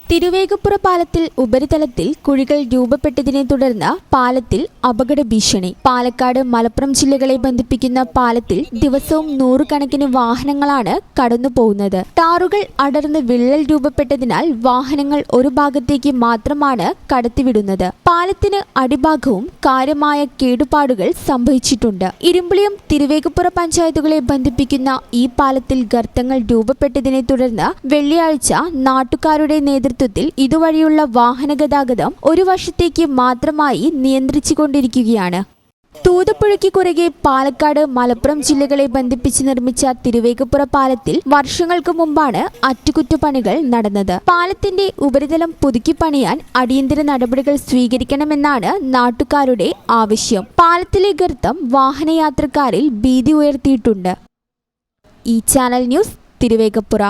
തിരുവേഗപ്പുറ പാലത്തിൽ ഉപരിതലത്തിൽ കുഴികൾ രൂപപ്പെട്ടതിനെ തുടർന്ന് പാലത്തിൽ അപകട ഭീഷണി. പാലക്കാട് മലപ്പുറം ജില്ലകളെ ബന്ധിപ്പിക്കുന്ന പാലത്തിൽ ദിവസവും നൂറുകണക്കിന് വാഹനങ്ങളാണ് കടന്നുപോകുന്നത്. ടാറുകൾ അടർന്ന് വിള്ളൽ രൂപപ്പെട്ടതിനാൽ വാഹനങ്ങൾ ഒരു ഭാഗത്തേക്ക് മാത്രമാണ് കടത്തിവിടുന്നത്. പാലത്തിന് അടിഭാഗവും കാര്യമായ കേടുപാടുകൾ സംഭവിച്ചിട്ടുണ്ട്. ഇരുമ്പുളിയം തിരുവേഗപ്പുറ പഞ്ചായത്തുകളെ ബന്ധിപ്പിക്കുന്ന ഈ പാലത്തിൽ ഗർത്തങ്ങൾ രൂപപ്പെട്ടതിനെ തുടർന്ന് വെള്ളിയാഴ്ച നാട്ടുകാരുടെ നേതൃത്വത്തിൽ ഇതുവഴിയുള്ള വാഹനഗതാഗതം ഒരു വർഷത്തേക്ക് മാത്രമായി നിയന്ത്രിച്ചുകൊണ്ടിരിക്കുകയാണ്. തൂതപ്പുഴയ്ക്ക് കുറുകെ പാലക്കാട് മലപ്പുറം ജില്ലകളെ ബന്ധിപ്പിച്ച് നിർമ്മിച്ച തിരുവേഗപ്പുറ പാലത്തിൽ വർഷങ്ങൾക്ക് മുമ്പാണ് അറ്റകുറ്റപ്പണികൾ നടന്നത്. പാലത്തിന്റെ ഉപരിതലം പുതുക്കിപ്പണിയാൻ അടിയന്തര നടപടികൾ സ്വീകരിക്കണമെന്നാണ് നാട്ടുകാരുടെ ആവശ്യം. പാലത്തിലെ ഗർത്തം വാഹനയാത്രക്കാരിൽ ഭീതി ഉയർത്തിയിട്ടുണ്ട്. ഈ ചാനൽ ന്യൂസ് തിരുവേഗപ്പുറ.